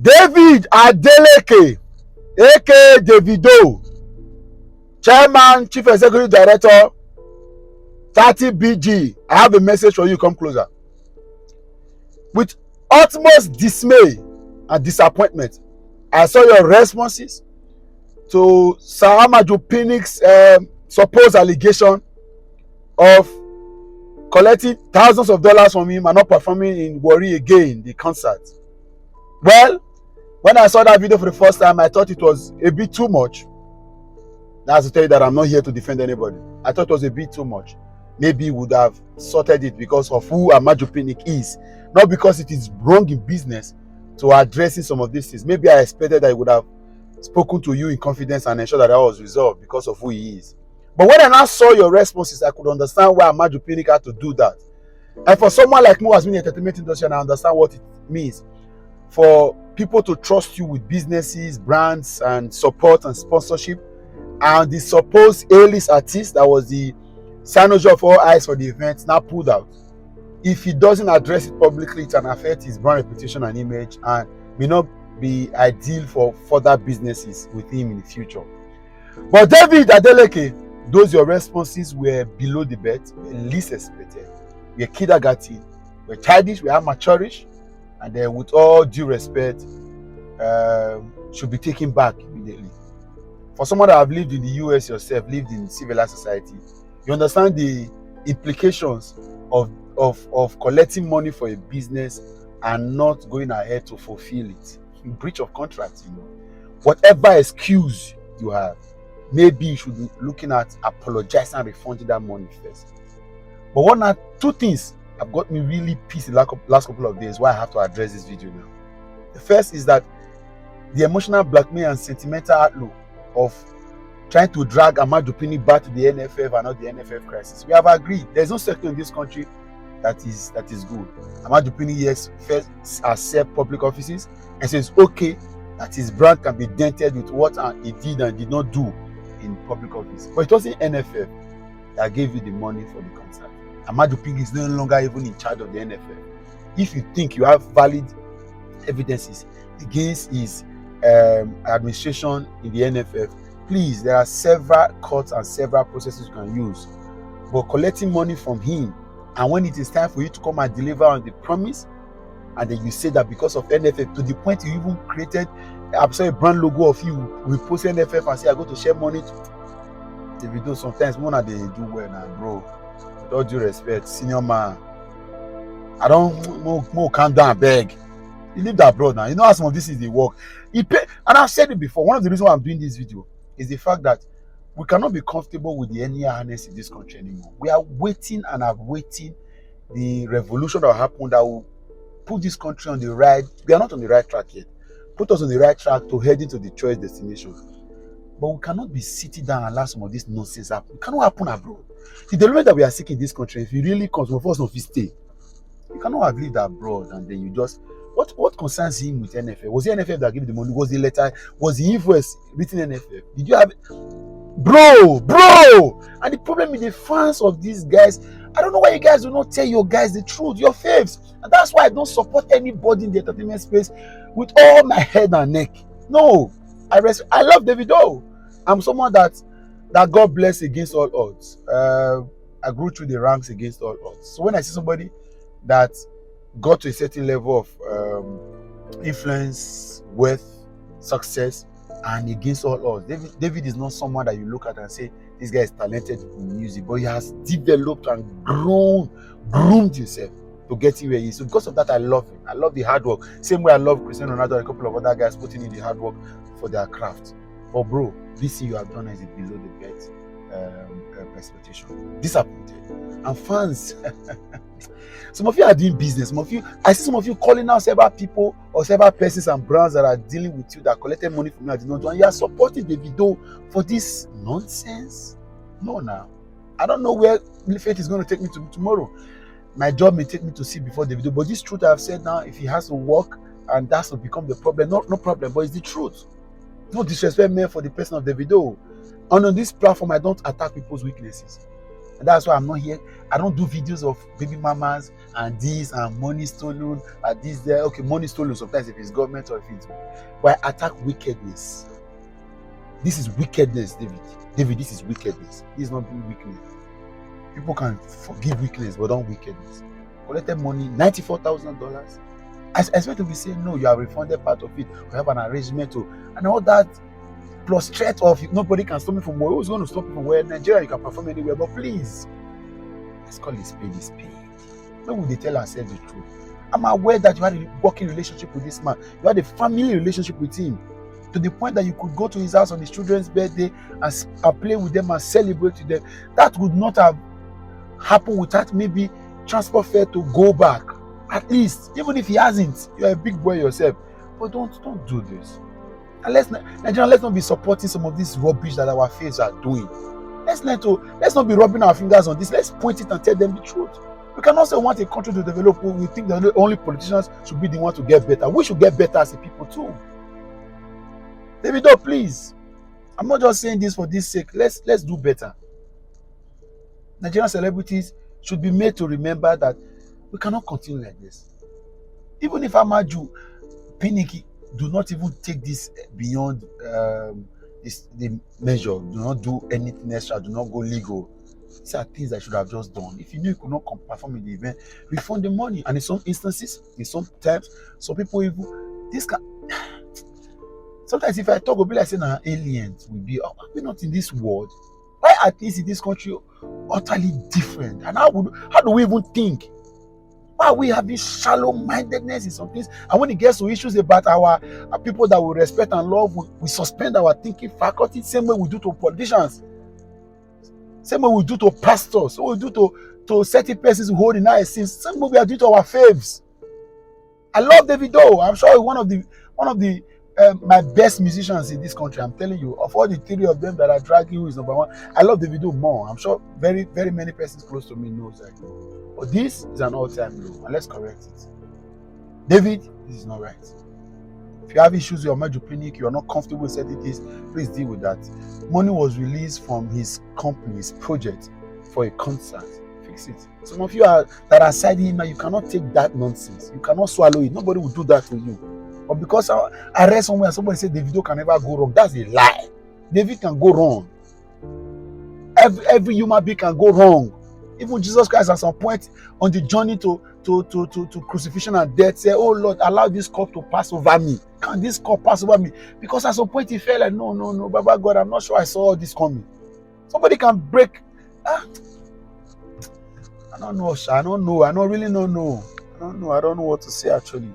David Adeleke, aka Davido, Chairman, Chief Executive Director, 30BG. I have a message for you. Come closer. With utmost dismay and disappointment, I saw your responses to Sir Amaju Pinnick's supposed allegation of collecting thousands of dollars from him and not performing in Warri Again, the concert. Well, when I saw that video for the first time, I thought it was a bit too much. That's to tell you that I'm not here to defend anybody. I thought it was a bit too much. Maybe he would have sorted it because of who Amaju Pinnick is, not because it is wrong in business to addressing some of these things. Maybe I expected that he would have spoken to you in confidence and ensure that was resolved because of who he is. But when I now saw your responses, I could understand why Amaju Pinnick had to do that. And for someone like me who has been in the entertainment industry, and I understand what it means for people to trust you with businesses, brands, and support and sponsorship, and the supposed A-list artist that was the cynosure of all eyes for the event now pulled out. If he doesn't address it publicly, it can affect his brand reputation and image and may not be ideal for further businesses with him in the future. But David Adeleke, those your responses were below the belt, were least expected. We are kindergarten, we're childish, we are amateurish, and then with all due respect, should be taken back immediately. For someone that have lived in the US yourself, lived in civilized society, you understand the implications of collecting money for a business and not going ahead to fulfill it. In breach of contract, whatever excuse you have, maybe you should be looking at apologizing and refunding that money first. But one or two things have got me really pissed in the last couple of days why I have to address this video now. The first is that the emotional blackmail and sentimental outlook of trying to drag Amaju Pinnick back to the NFF and not the NFF crisis. We have agreed. There's no sector in this country that is good. Amaju Pinnick, yes, first accept public offices and says okay that his brand can be dented with what he did and did not do in public office. But it wasn't NFF that gave you the money for the concert. Amaju Pinnick is no longer even in charge of the NFF. If you think you have valid evidences against his administration in the NFF, please, there are several courts and several processes you can use. But collecting money from him, and when it is time for you to come and deliver on the promise, and then you say that because of NFF, to the point you even created a brand logo of you, we post NFF and say I go to share money to Davido. Sometimes more than they do well now, bro. With all due respect, senior man, I don't more calm down, beg. You live that abroad now. You know how some of this is the work. And I've said it before. One of the reasons why I'm doing this video is the fact that we cannot be comfortable with the NER harness in this country anymore. We are waiting and are waiting the revolution that will happen that will put this country on the right. We are not on the right track yet. Put us on the right track to head into the choice destination. But we cannot be sitting down and allow some of this nonsense happen. It cannot happen abroad. The development that we are seeking in this country, if it really comes, of us not stay. You cannot have lived abroad and then you just what concerns him with NFF? Was it NFF that gave the money? Was the letter? Was the invoice written NFF? Did you have it? Bro? And the problem with the fans of these guys, I don't know why you guys do not tell your guys the truth, your faves. And that's why I don't support anybody in the entertainment space with all my head and neck. No, I love Davido. I'm someone that God bless against all odds. I grew through the ranks against all odds. So when I see somebody that got to a certain level of influence, wealth, success, and against all odds, David is not someone that you look at and say this guy is talented in music, but he has developed and groomed himself to get him where he is. So because of that, I love him. I love the hard work. Same way I love Cristiano Ronaldo and a couple of other guys putting in the hard work for their craft. But bro, this thing you have done is below the belt expectation. Disappointed. And fans, some of you are doing business. I see some of you calling out several people or several persons and brands that are dealing with you that collected money from you and did not do, and you are supporting Davido for this nonsense. No, now I don't know where fate is going to take me to tomorrow. My job may take me to see before Davido, but this truth I've said now, if he has to work and that's to become the problem, no problem, but it's the truth. No disrespect meant for the person of Davido. And on this platform, I don't attack people's weaknesses. And that's why I'm not here. I don't do videos of baby mamas and this and money stolen and this there. Okay, money stolen sometimes if it's government or if it's, but I attack wickedness. This is wickedness, David. David, this is wickedness. This is not weakness. People can forgive weakness, but not wickedness. Collected money, $94,000. I expect to be saying no, you have refunded part of it. We have an arrangement to, and all that plus threat of nobody can stop me from where. Who's going to stop me from where? Nigeria, you can perform anywhere, but please, let's call it spade a spade. When will they tell ourselves the truth? I'm aware that you had a working relationship with this man. You had a family relationship with him, to the point that you could go to his house on his children's birthday and play with them and celebrate with them. That would not have happened without maybe transport fare to go back. At least, even if he hasn't, you're a big boy yourself. But don't do this. And let's not be supporting some of this rubbish that our faiths are doing. Let's not be rubbing our fingers on this. Let's point it and tell them the truth. We can also want a country to develop. We think that only politicians should be the one to get better. We should get better as a people too. Davido, please. I'm not just saying this for this sake. Let's do better. Nigerian celebrities should be made to remember that we cannot continue like this. Even if Amaju Pinnick do not even take this beyond the measure, do not do anything extra, do not go legal. These are things that should have just done. If you knew you could not perform in the event, refund the money. And in some instances, in some times, some people even sometimes if I talk, will be like saying aliens will be, we're not in this world. Why at least in this country utterly different? And how do we even think? Why are we having shallow-mindedness in some things? And when it gets to issues about our people that we respect and love, we suspend our thinking faculty. Same way we do to politicians. Same way we do to pastors. Same way we do to certain persons who hold in our sins. Same way we are doing to our faves. I love Davido. I'm sure one of the my best musicians in this country. I'm telling you, of all the three of them that are dragging, who is number one, I love Davido more. I'm sure very, very many persons close to me knows that. But this is an all-time low, and let's correct it. David, this is not right. If you have issues with Amaju Pinnick, you are not comfortable with certain things, please deal with that. Money was released from his company's project for a concert. Fix it. Some of you that are siding him now, you cannot take that nonsense. You cannot swallow it. Nobody will do that to you. But because I read somewhere and somebody said Davido can never go wrong, that's a lie. David can go wrong. Every human being can go wrong. Even Jesus Christ at some point on the journey to crucifixion and death said, oh Lord, allow this cup to pass over me. Can this cup pass over me? Because at some point he felt like, no, Baba God, I'm not sure I saw all this coming. Somebody can break. I don't know. I don't know what to say actually.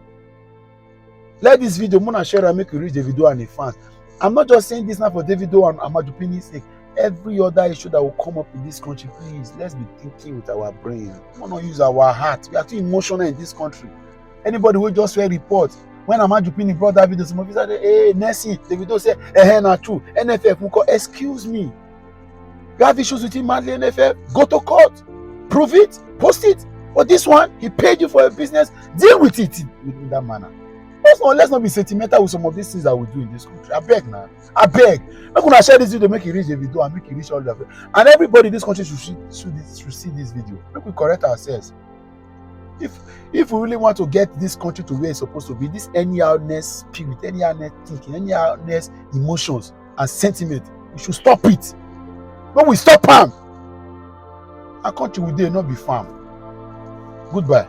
Let this video, Mona share and make you reach Davido and the fans. I'm not just saying this now for Davido and Amaju Pinnick's sake. Every other issue that will come up in this country, please, let's be thinking with our brain. We will not use our heart. We are too emotional in this country. Anybody will just hear report. When Amaju Pinnick brought that video, some of you said, hey, Nessie, Davido said, not true. NFF, excuse me. You have issues with him, madly, NFF? Go to court. Prove it. Post it. But this one, he paid you for a business. Deal with it in that manner. Let's not be sentimental with some of these things that we do in this country. I beg now. I beg. Make una share this video, make it reach the video and make it reach all the friends. And everybody in this country should see this video. Make we correct ourselves. If we really want to get this country to where it's supposed to be, this anyhowness spirit, anyhowness thinking, anyhowness emotions and sentiment, we should stop it. When we stop them, our country will not be farm. Goodbye.